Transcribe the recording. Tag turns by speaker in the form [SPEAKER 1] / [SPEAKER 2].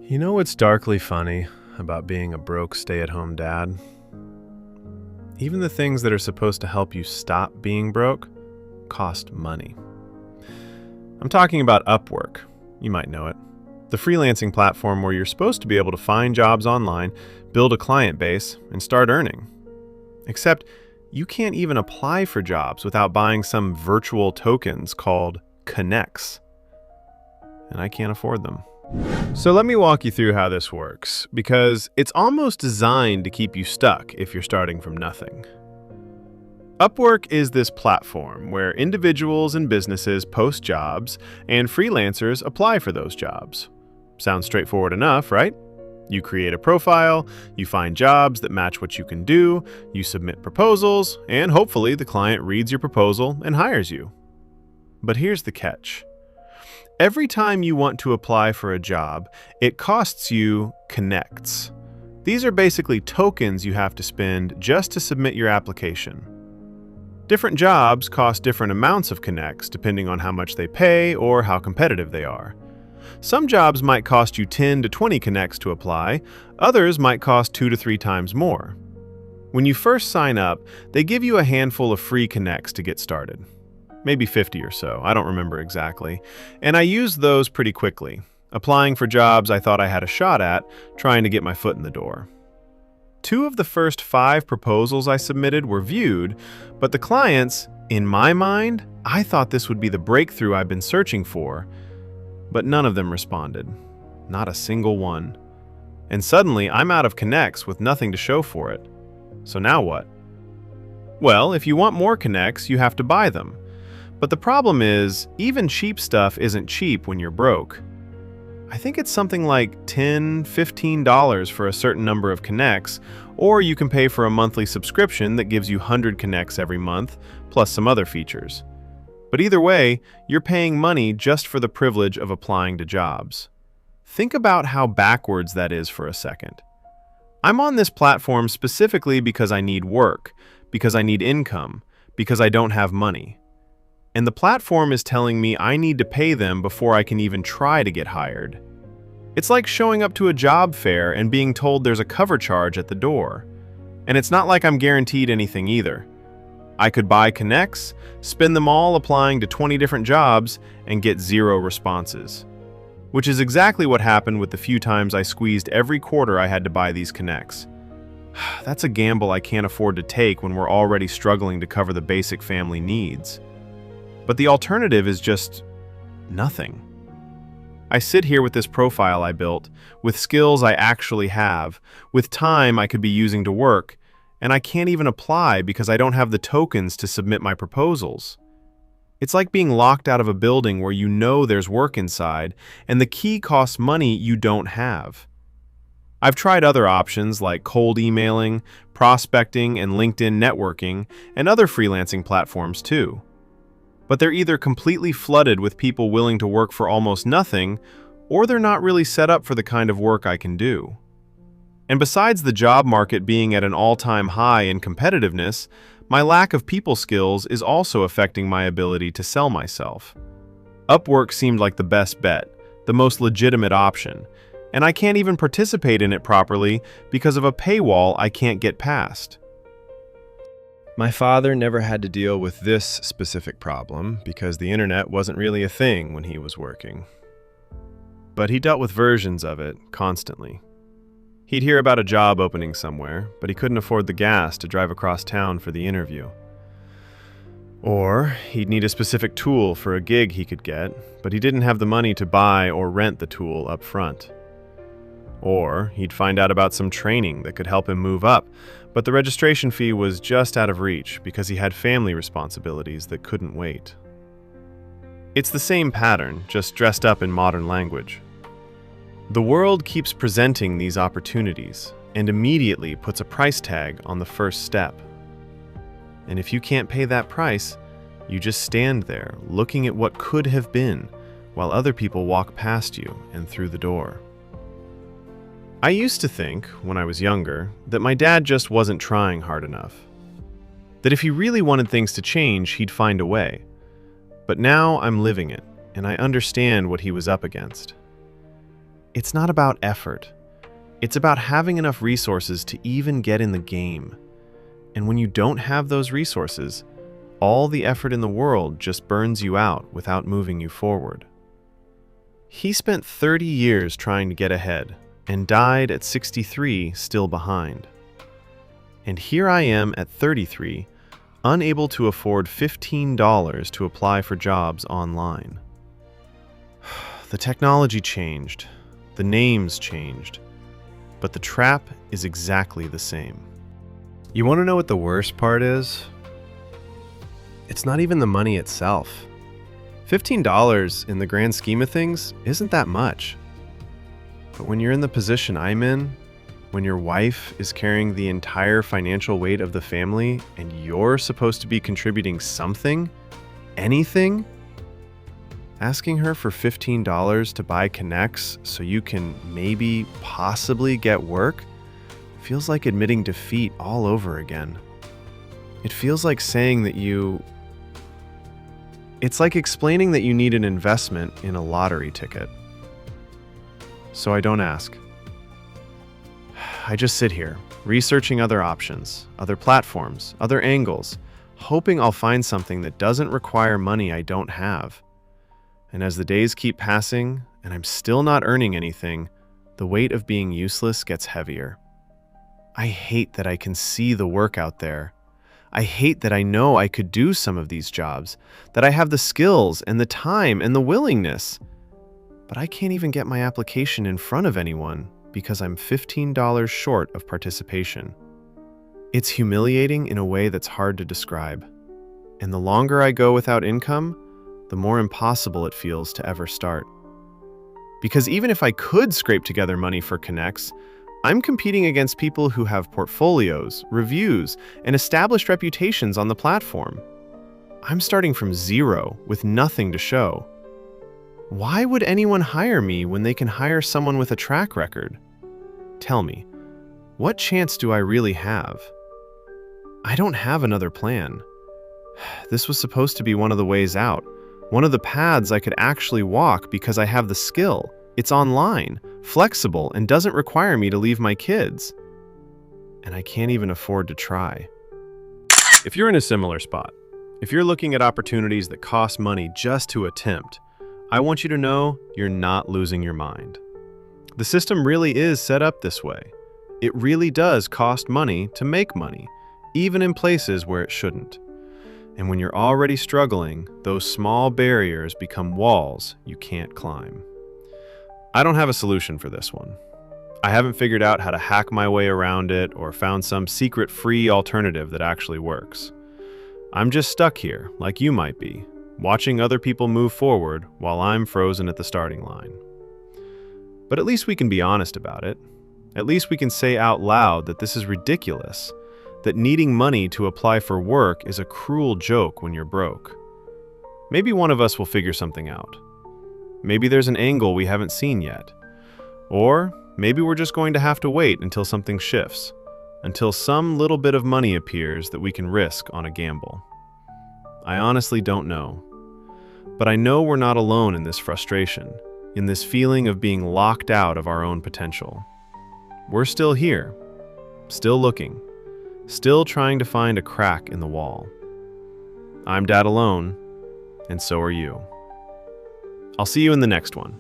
[SPEAKER 1] You know what's darkly funny about being a broke stay-at-home dad? Even the things that are supposed to help you stop being broke cost money. I'm talking about Upwork. You might know it. The freelancing platform where you're supposed to be able to find jobs online, build a client base, and start earning. Except you can't even apply for jobs without buying some virtual tokens called connects. And I can't afford them. So let me walk you through how this works, because it's almost designed to keep you stuck if you're starting from nothing. Upwork is this platform where individuals and businesses post jobs and freelancers apply for those jobs. Sounds straightforward enough, right? You create a profile, you find jobs that match what you can do, you submit proposals, and hopefully the client reads your proposal and hires you. But here's the catch. Every time you want to apply for a job, it costs you connects. These are basically tokens you have to spend just to submit your application. Different jobs cost different amounts of connects depending on how much they pay or how competitive they are. Some jobs might cost you 10 to 20 connects to apply, others might cost 2 to 3 times more. When you first sign up, they give you a handful of free connects to get started. Maybe 50 or so, I don't remember exactly, and I used those pretty quickly, applying for jobs I thought I had a shot at, trying to get my foot in the door. 2 of the first 5 proposals I submitted were viewed, but the clients, in my mind, I thought this would be the breakthrough I've been searching for, but none of them responded. Not a single one. And suddenly, I'm out of connects with nothing to show for it. So now what? Well, if you want more connects, you have to buy them. But the problem is, even cheap stuff isn't cheap when you're broke. I think it's something like $10, $15 for a certain number of connects, or you can pay for a monthly subscription that gives you 100 connects every month, plus some other features. But either way, you're paying money just for the privilege of applying to jobs. Think about how backwards that is for a second. I'm on this platform specifically because I need work, because I need income, because I don't have money. And the platform is telling me I need to pay them before I can even try to get hired. It's like showing up to a job fair and being told there's a cover charge at the door. And it's not like I'm guaranteed anything either. I could buy connects, spend them all applying to 20 different jobs, and get 0 responses. Which is exactly what happened with the few times I squeezed every quarter I had to buy these connects. That's a gamble I can't afford to take when we're already struggling to cover the basic family needs. But the alternative is just nothing. I sit here with this profile I built, with skills I actually have, with time I could be using to work, and I can't even apply because I don't have the tokens to submit my proposals. It's like being locked out of a building where you know there's work inside, and the key costs money you don't have. I've tried other options like cold emailing, prospecting, and LinkedIn networking, and other freelancing platforms too. But they're either completely flooded with people willing to work for almost nothing, or they're not really set up for the kind of work I can do. And besides the job market being at an all-time high in competitiveness, my lack of people skills is also affecting my ability to sell myself. Upwork seemed like the best bet, the most legitimate option, and I can't even participate in it properly because of a paywall I can't get past. My father never had to deal with this specific problem because the internet wasn't really a thing when he was working. But he dealt with versions of it constantly. He'd hear about a job opening somewhere, but he couldn't afford the gas to drive across town for the interview. Or he'd need a specific tool for a gig he could get, but he didn't have the money to buy or rent the tool up front. Or he'd find out about some training that could help him move up, but the registration fee was just out of reach because he had family responsibilities that couldn't wait. It's the same pattern, just dressed up in modern language. The world keeps presenting these opportunities and immediately puts a price tag on the first step. And if you can't pay that price, you just stand there looking at what could have been while other people walk past you and through the door. I used to think, when I was younger, that my dad just wasn't trying hard enough. That if he really wanted things to change, he'd find a way. But now I'm living it, and I understand what he was up against. It's not about effort. It's about having enough resources to even get in the game. And when you don't have those resources, all the effort in the world just burns you out without moving you forward. He spent 30 years trying to get ahead and died at 63 still behind. And here I am at 33, unable to afford $15 to apply for jobs online. The technology changed, the names changed, but the trap is exactly the same. You want to know what the worst part is? It's not even the money itself. $15 in the grand scheme of things isn't that much. But when you're in the position I'm in, when your wife is carrying the entire financial weight of the family and you're supposed to be contributing something, anything, asking her for $15 to buy connects so you can maybe, possibly get work feels like admitting defeat all over again. It feels like saying that It's like explaining that you need an investment in a lottery ticket. So I don't ask. I just sit here, researching other options, other platforms, other angles, hoping I'll find something that doesn't require money I don't have. And as the days keep passing, and I'm still not earning anything, the weight of being useless gets heavier. I hate that I can see the work out there. I hate that I know I could do some of these jobs, that I have the skills and the time and the willingness. But I can't even get my application in front of anyone because I'm $15 short of participation. It's humiliating in a way that's hard to describe. And the longer I go without income, the more impossible it feels to ever start. Because even if I could scrape together money for Connects, I'm competing against people who have portfolios, reviews, and established reputations on the platform. I'm starting from zero with nothing to show. Why would anyone hire me when they can hire someone with a track record? Tell me, what chance do I really have? I don't have another plan. This was supposed to be one of the ways out, one of the paths I could actually walk because I have the skill. It's online, flexible, and doesn't require me to leave my kids. And I can't even afford to try. If you're in a similar spot, if you're looking at opportunities that cost money just to attempt, I want you to know you're not losing your mind. The system really is set up this way. It really does cost money to make money, even in places where it shouldn't. And when you're already struggling, those small barriers become walls you can't climb. I don't have a solution for this one. I haven't figured out how to hack my way around it or found some secret free alternative that actually works. I'm just stuck here, like you might be, watching other people move forward while I'm frozen at the starting line. But at least we can be honest about it. At least we can say out loud that this is ridiculous, that needing money to apply for work is a cruel joke when you're broke. Maybe one of us will figure something out. Maybe there's an angle we haven't seen yet. Or maybe we're just going to have to wait until something shifts, until some little bit of money appears that we can risk on a gamble. I honestly don't know. But I know we're not alone in this frustration, in this feeling of being locked out of our own potential. We're still here, still looking, still trying to find a crack in the wall. I'm Dad alone, and so are you. I'll see you in the next one.